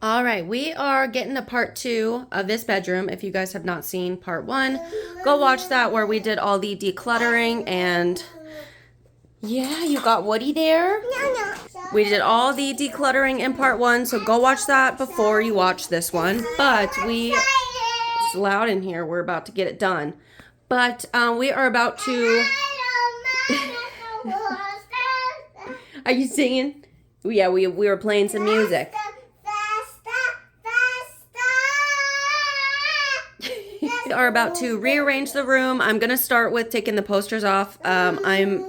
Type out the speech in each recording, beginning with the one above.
All right, we are getting to part 2 of this bedroom. If you guys have not seen part 1, go watch that where we did all the decluttering and yeah, you got Woody there. We did all the decluttering in part 1, so go watch that before you watch this one. But it's loud in here. We're about to get it done. But we are about to... Are you singing? Yeah, we were playing some music. We are about to rearrange the room. I'm gonna start with taking the posters off. I'm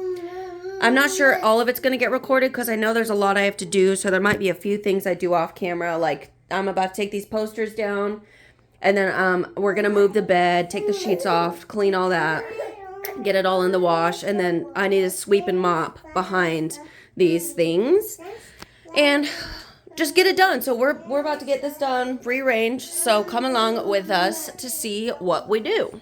not sure all of it's gonna get recorded because I know there's a lot I have to do, so there might be a few things I do off camera. Like I'm about to take these posters down, and then we're gonna move the bed, take the sheets off, clean all that, get it all in the wash, and then I need to sweep and mop behind these things and just get it done. So we're about to get this done, rearrange. So come along with us to see what we do.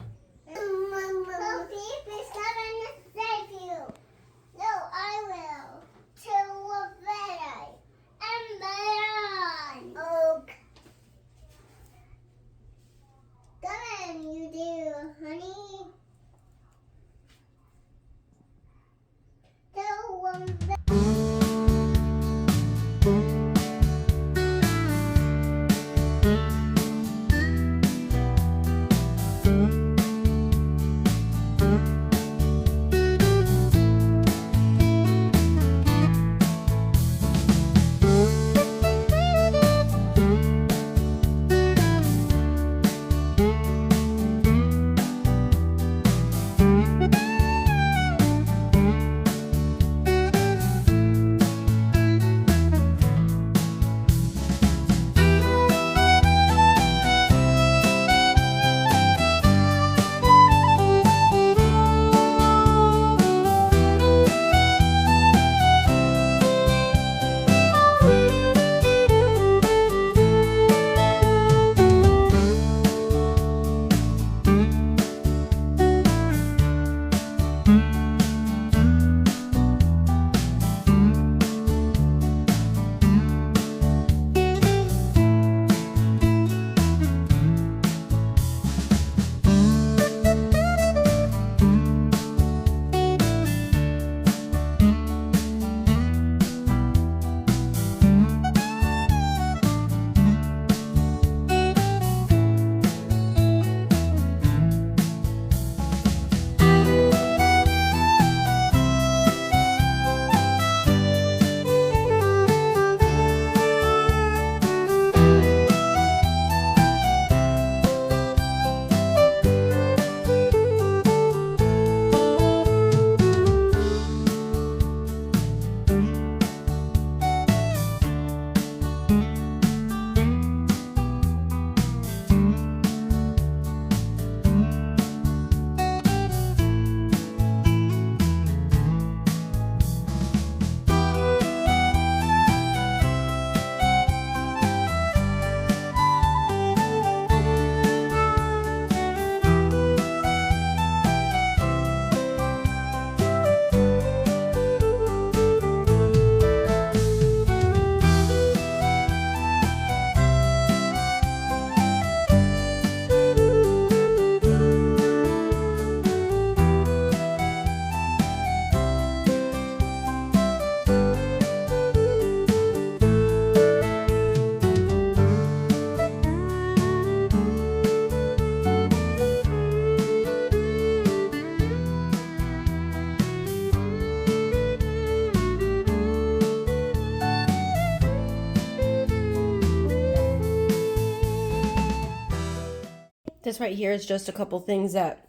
This right here is just a couple things that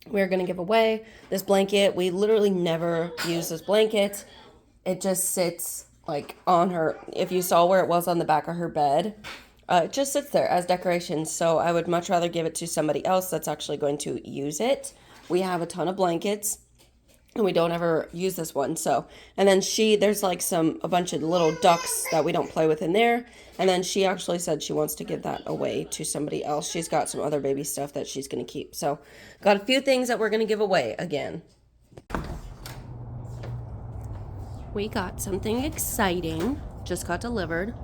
we're going to give away. This blanket, we literally never use this blanket. It just sits like on her, if you saw where it was on the back of her bed, it just sits there as decoration. So I would much rather give it to somebody else that's actually going to use it. We have a ton of blankets and we don't ever use this one. So, and then there's like a bunch of little ducks that we don't play with in there. And then she actually said she wants to give that away to somebody else. She's got some other baby stuff that she's going to keep. So got a few things that we're going to give away again. We got something exciting, just got delivered.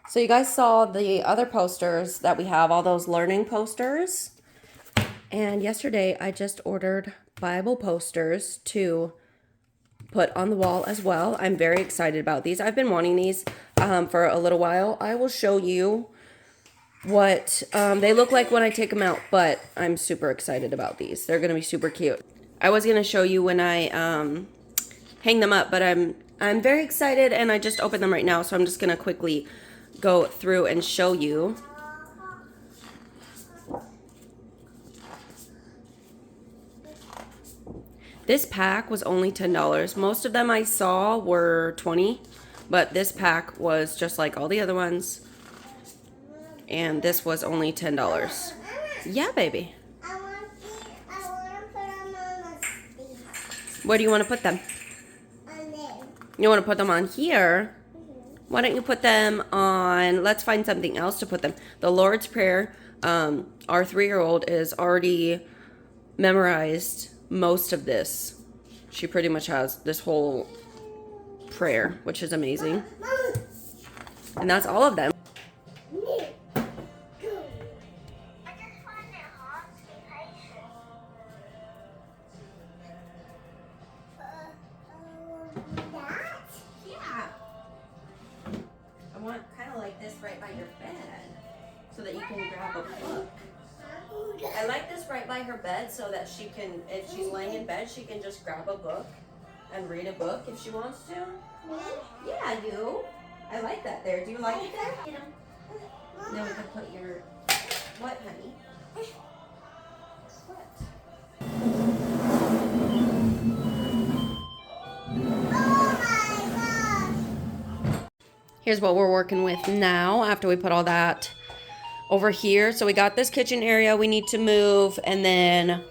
So you guys saw the other posters that we have, all those learning posters. And yesterday I just ordered Bible posters to put on the wall as well. I'm very excited about these. I've been wanting these for a little while. I will show you what they look like when I take them out, but I'm super excited about these. They're going to be super cute. I was going to show you when I hang them up, but I'm very excited and I just opened them right now, so I'm just going to quickly go through and show you. This pack was only $10. Most of them I saw were $20, but this pack was just like all the other ones. And this was only $10. Yeah, baby. I want to put them on the seat. Where do you want to put them? On there. You want to put them on here? Why don't you put them on, let's find something else to put them. The Lord's Prayer, our 3-year-old is already memorized most of this. She pretty much has this whole prayer, which is amazing. And that's all of them. I want kind of like this right by your bed so that you can grab a book. I like this right by her bed so that she can, if she's laying in bed, she can just grab a book and read a book if she wants to. Yeah, you. I like that there. Do you like it there? Then we can put your, what, honey? What? Here's what we're working with now after we put all that over here. So we got this kitchen area we need to move, and then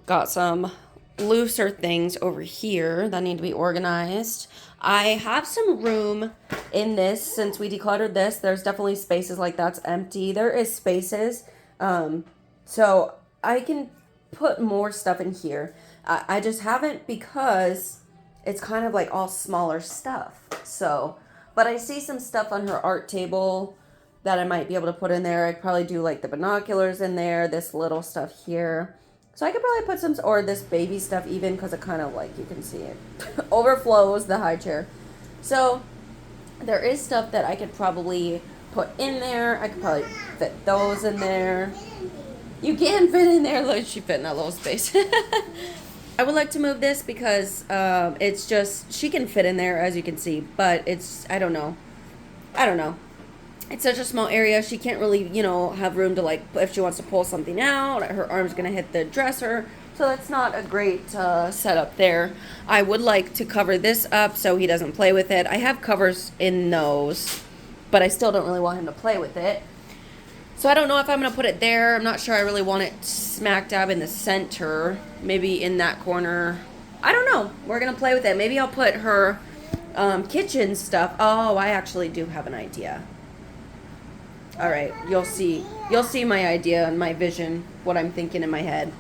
got some looser things over here that need to be organized. I have some room in this since we decluttered this. There's definitely spaces like that's empty. There is spaces. So I can put more stuff in here. I just haven't because it's kind of like all smaller stuff. So, but I see some stuff on her art table that I might be able to put in there. I'd probably do like the binoculars in there, this little stuff here. So I could probably put some, or this baby stuff even, because it kind of like, you can see it overflows the high chair. So there is stuff that I could probably put in there. I could probably fit those in there. You can fit in there. Look, she fit in that little space. I would like to move this because it's just, she can fit in there as you can see, but it's, I don't know. It's such a small area. She can't really, you know, have room to like, if she wants to pull something out, her arm's going to hit the dresser. So that's not a great setup there. I would like to cover this up so he doesn't play with it. I have covers in those, but I still don't really want him to play with it. So I don't know if I'm going to put it there. I'm not sure I really want it smack dab in the center. Maybe in that corner. I don't know. We're going to play with it. Maybe I'll put her kitchen stuff. Oh, I actually do have an idea. All right, you'll see my idea and my vision, what I'm thinking in my head.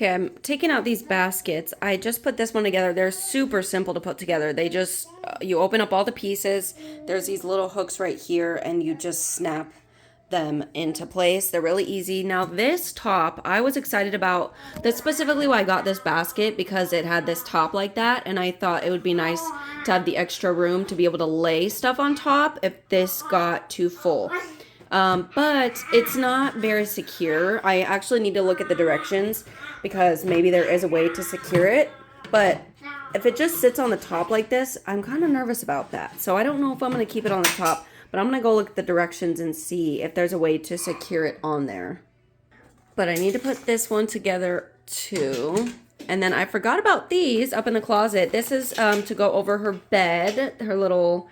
Okay, I'm taking out these baskets. I just put this one together. They're super simple to put together. They just, you open up all the pieces. There's these little hooks right here, and you just snap them into place. They're really easy. Now this top, I was excited about. That's specifically why I got this basket, because it had this top like that, and I thought it would be nice to have the extra room to be able to lay stuff on top if this got too full. But it's not very secure. I actually need to look at the directions because maybe there is a way to secure it. But if it just sits on the top like this, I'm kind of nervous about that. So I don't know if I'm going to keep it on the top, but I'm going to go look at the directions and see if there's a way to secure it on there. But I need to put this one together too. And then I forgot about these up in the closet. This is to go over her bed, her little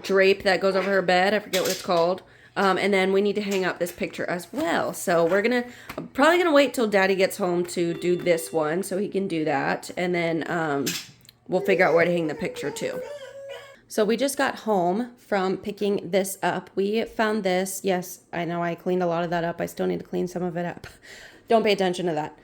drape that goes over her bed. I forget what it's called. And then we need to hang up this picture as well. So I'm probably gonna wait till Daddy gets home to do this one so he can do that. And then we'll figure out where to hang the picture too. So we just got home from picking this up. We found this. Yes, I know I cleaned a lot of that up. I still need to clean some of it up. Don't pay attention to that.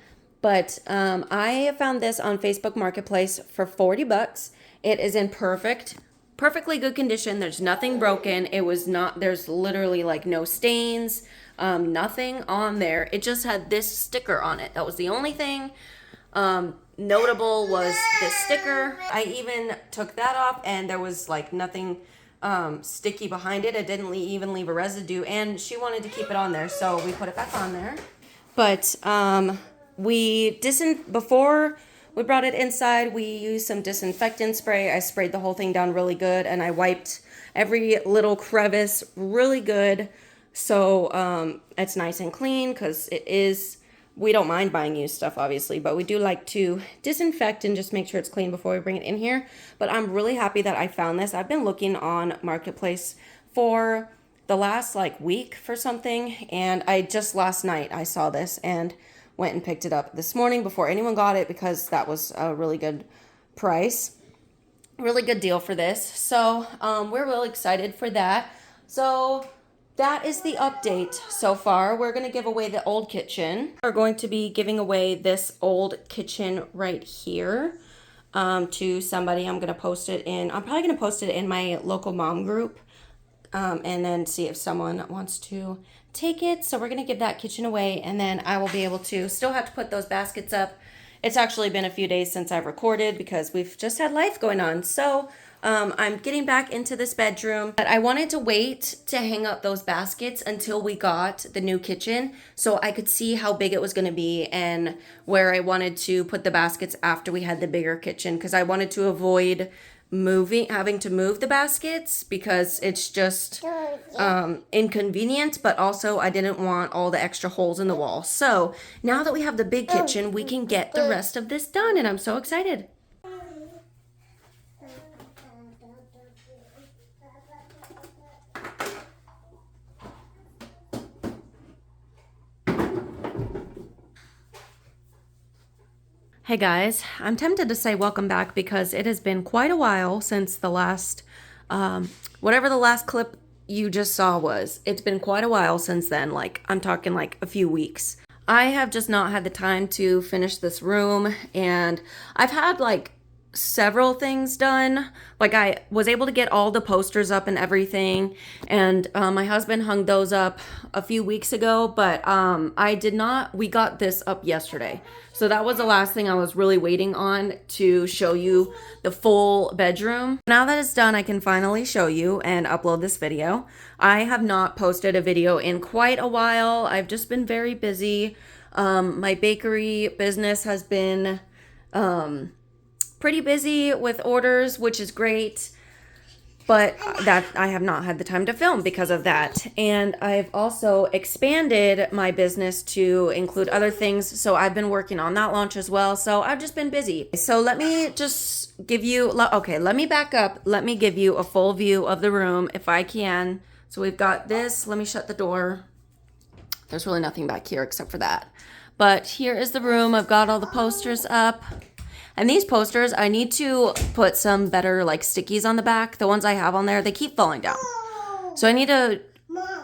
But I found this on Facebook Marketplace for $40. It is in perfectly good condition. There's nothing broken. There's literally like no stains, nothing on there. It just had this sticker on it. That was the only thing notable, was this sticker. I even took that off and there was like nothing sticky behind it. It didn't even leave a residue, and she wanted to keep it on there, so we put it back on there. But before we brought it inside, we used some disinfectant spray. I sprayed the whole thing down really good, and I wiped every little crevice really good. So it's nice and clean, because we don't mind buying used stuff, obviously, but we do like to disinfect and just make sure it's clean before we bring it in here. But I'm really happy that I found this. I've been looking on Marketplace for the last week for something, and just last night I saw this and went and picked it up this morning before anyone got it, because that was a really good price, really good deal for this. So we're really excited for that. So that is the update so far. We're going to give away the old kitchen. We're going to be giving away this old kitchen right here to somebody. I'm probably going to post it in my local mom group, and then see if someone wants to take it. So we're going to give that kitchen away, and then I will be able to still have to put those baskets up. It's actually been a few days since I've recorded because we've just had life going on. So I'm getting back into this bedroom, but I wanted to wait to hang up those baskets until we got the new kitchen so I could see how big it was going to be and where I wanted to put the baskets after we had the bigger kitchen, because I wanted to avoid having to move the baskets, because it's just inconvenient, but also I didn't want all the extra holes in the wall. So now that we have the big kitchen, we can get the rest of this done, and I'm so excited. Hey guys, I'm tempted to say welcome back because it has been quite a while since the last, whatever the last clip you just saw was. It's been quite a while since then, I'm talking a few weeks. I have just not had the time to finish this room, and I've had several things done. I was able to get all the posters up and everything, and my husband hung those up a few weeks ago, but we got this up yesterday. So that was the last thing I was really waiting on to show you the full bedroom. Now that it's done, I can finally show you and upload this video. I have not posted a video in quite a while. I've just been very busy. My bakery business has been pretty busy with orders, which is great, but that I have not had the time to film because of that. And I've also expanded my business to include other things, so I've been working on that launch as well. So I've just been busy. So let me just give you, let me back up. Let me give you a full view of the room if I can. So we've got this. Let me shut the door. There's really nothing back here except for that. But here is the room. I've got all the posters up. And these posters, I need to put some better stickies on the back. The ones I have on there, they keep falling down. So I need to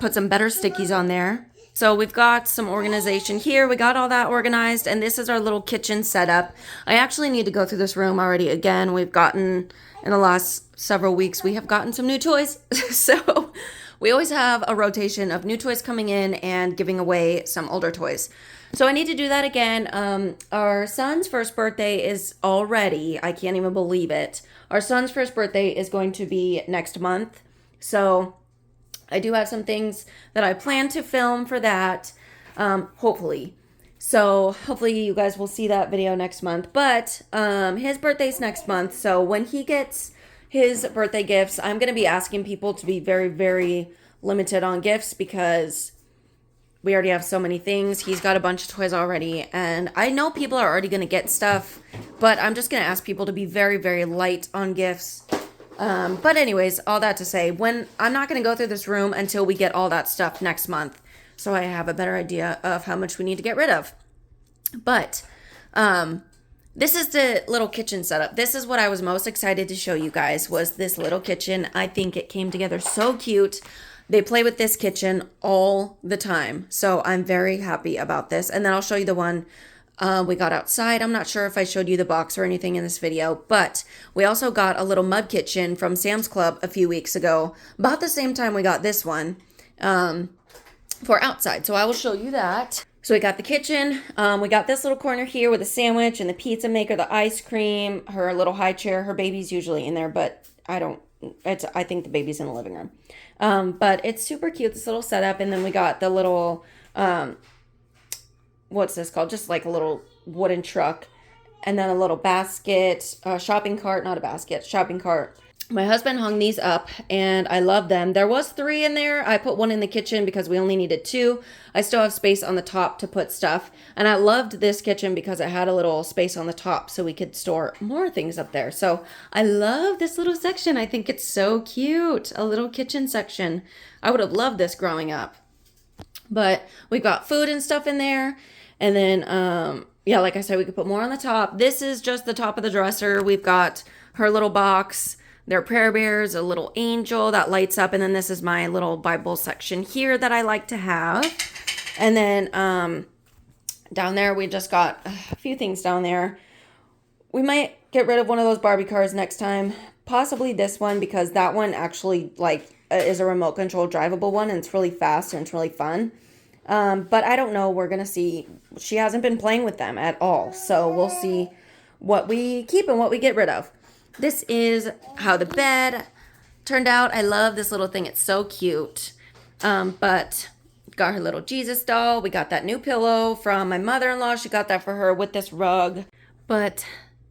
put some better stickies on there. So we've got some organization here. We got all that organized, and this is our little kitchen setup. I actually need to go through this room already again. We've gotten, in the last several weeks, we have gotten some new toys. So we always have a rotation of new toys coming in and giving away some older toys. So I need to do that again. Our son's first birthday is already, I can't even believe it. Our son's first birthday is going to be next month. So I do have some things that I plan to film for that, hopefully. So hopefully you guys will see that video next month. But his birthday's next month. So when he gets his birthday gifts, I'm going to be asking people to be very, very limited on gifts because we already have so many things. He's got a bunch of toys already. And I know people are already going to get stuff, but I'm just going to ask people to be very, very light on gifts. But anyways, all that to say, I'm not going to go through this room until we get all that stuff next month. So I have a better idea of how much we need to get rid of. But, this is the little kitchen setup. This is what I was most excited to show you guys, was this little kitchen. I think it came together so cute. They play with this kitchen all the time. So I'm very happy about this. And then I'll show you the one we got outside. I'm not sure if I showed you the box or anything in this video, but we also got a little mud kitchen from Sam's Club a few weeks ago, about the same time we got this one for outside. So I will show you that. So we got the kitchen. We got this little corner here with a sandwich and the pizza maker, the ice cream, her little high chair. Her baby's usually in there, but I think the baby's in the living room. But it's super cute, this little setup. And then we got the little, what's this called? Just like a little wooden truck. And then a little basket, shopping cart, not a basket, shopping cart. My husband hung these up and I love them. There was 3 in there. I put 1 in the kitchen because we only needed 2. I still have space on the top to put stuff. And I loved this kitchen because it had a little space on the top so we could store more things up there. So I love this little section. I think it's so cute. A little kitchen section. I would have loved this growing up. But we've got food and stuff in there. And then, yeah, like I said, we could put more on the top. This is just the top of the dresser. We've got her little box. There are prayer bears, a little angel that lights up. And then this is my little Bible section here that I like to have. And then down there, we just got a few things down there. We might get rid of one of those Barbie cars next time. Possibly this one, because that one actually is a remote control drivable one. And it's really fast and it's really fun. But I don't know. We're going to see. She hasn't been playing with them at all. So we'll see what we keep and what we get rid of. This is how the bed turned out. I love this little thing. It's so cute. But got her little Jesus doll. We got that new pillow from my mother-in-law. She got that for her with this rug. But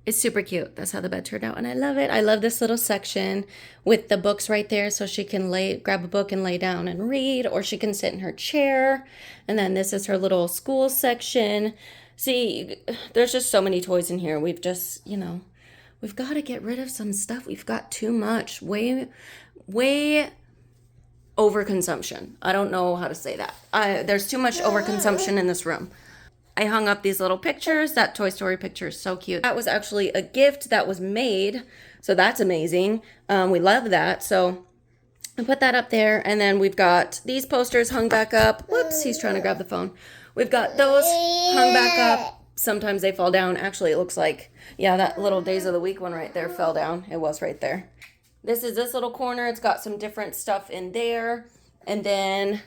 it's super cute. That's how the bed turned out. And I love it. I love this little section with the books right there. So she can grab a book and lay down and read. Or she can sit in her chair. And then this is her little school section. See, there's just so many toys in here. We've just, we've got to get rid of some stuff. We've got too much. Way overconsumption. I don't know how to say that. There's too much overconsumption in this room. I hung up these little pictures. That Toy Story picture is so cute. That was actually a gift that was made. So that's amazing. We love that. So I put that up there. And then we've got these posters hung back up. Whoops, he's trying to grab the phone. We've got those hung back up. Sometimes they fall down. Actually, it looks like, yeah, that little Days of the Week one right there fell down. It was right there. This is this little corner. It's got some different stuff in there. And then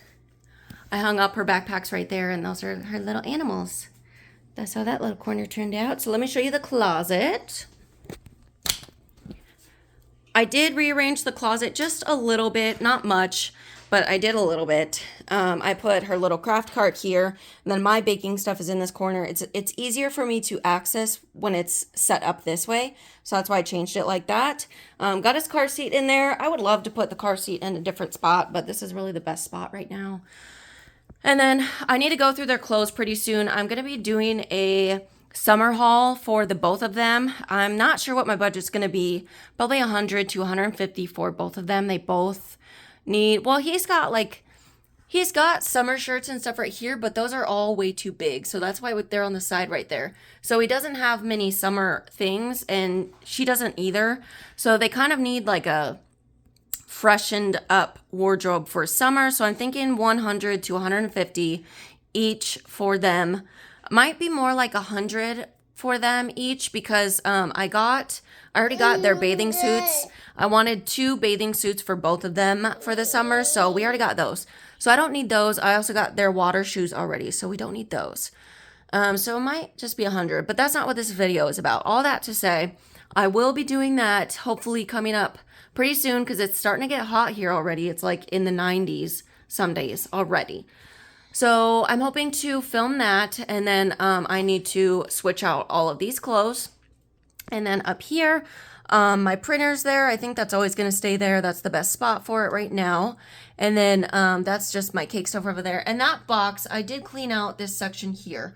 I hung up her backpacks right there, and those are her little animals. That's how that little corner turned out. So let me show you the closet. I did rearrange the closet just a little bit, not much, but I did a little bit. I put her little craft cart here, and then my baking stuff is in this corner. It's easier for me to access when it's set up this way, so that's why I changed it like that. Got his car seat in there. I would love to put the car seat in a different spot, but this is really the best spot right now. And then I need to go through their clothes pretty soon. I'm going to be doing a summer haul for the both of them. I'm not sure what my budget's going to be. Probably 100 to 150 for both of them. They both need, well, he's got summer shirts and stuff right here, but those are all way too big. So that's why they're on the side right there. So he doesn't have many summer things, and she doesn't either. So they kind of need like a freshened up wardrobe for summer. So I'm thinking 100 to 150 each for them. Might be more like 100 for them each because I already got their bathing suits. I wanted 2 bathing suits for both of them for the summer, so we already got those. So I don't need those. I also got their water shoes already, so we don't need those. So it might just be 100, but that's not what this video is about. All that to say, I will be doing that hopefully coming up pretty soon because it's starting to get hot here already. It's like in the 90s some days already. So I'm hoping to film that, and then I need to switch out all of these clothes. And then up here, my printer's there. I think that's always going to stay there. That's the best spot for it right now. And then that's just my cake stuff over there. And that box, I did clean out this section here.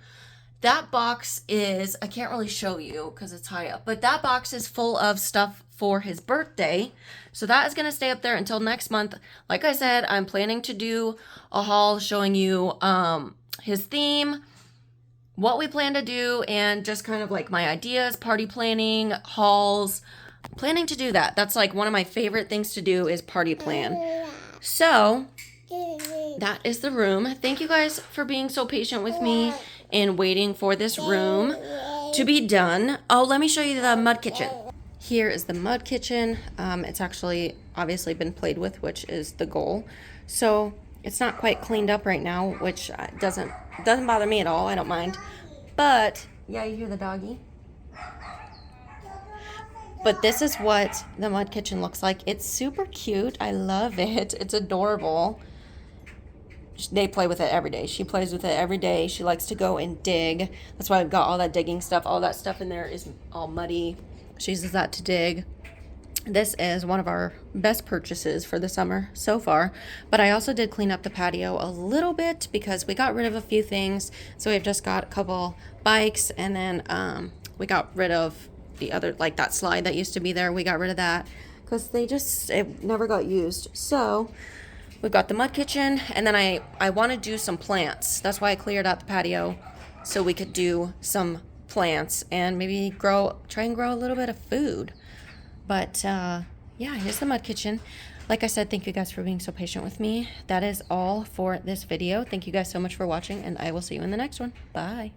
That box is, I can't really show you because it's high up, but that box is full of stuff for his birthday. So that is going to stay up there until next month. Like I said, I'm planning to do a haul showing you his theme, what we plan to do, and just kind of like my ideas, party planning, hauls. Planning to do that. That's like one of my favorite things to do is party plan. So that is the room. Thank you guys for being so patient with me and waiting for this room to be done. Oh, let me show you the mud kitchen. Here is the mud kitchen. It's actually obviously been played with, which is the goal. So it's not quite cleaned up right now, which doesn't bother me at all. I don't mind. But yeah, you hear the doggy. But this is what the mud kitchen looks like. It's super cute. I love it. It's adorable. They play with it every day. She plays with it every day. She likes to go and dig. That's why I've got all that digging stuff. All that stuff in there is all muddy. She uses that to dig. This is one of our best purchases for the summer so far. But I also did clean up the patio a little bit because we got rid of a few things. So we've just got a couple bikes, and then we got rid of the other, like that slide that used to be there. We got rid of that because it never got used. So we've got the mud kitchen, and then I want to do some plants. That's why I cleared out the patio so we could do some plants and maybe try and grow a little bit of food. But yeah, here's the mud kitchen. Like I said, thank you guys for being so patient with me. That is all for this video. Thank you guys so much for watching, and I will see you in the next one. Bye.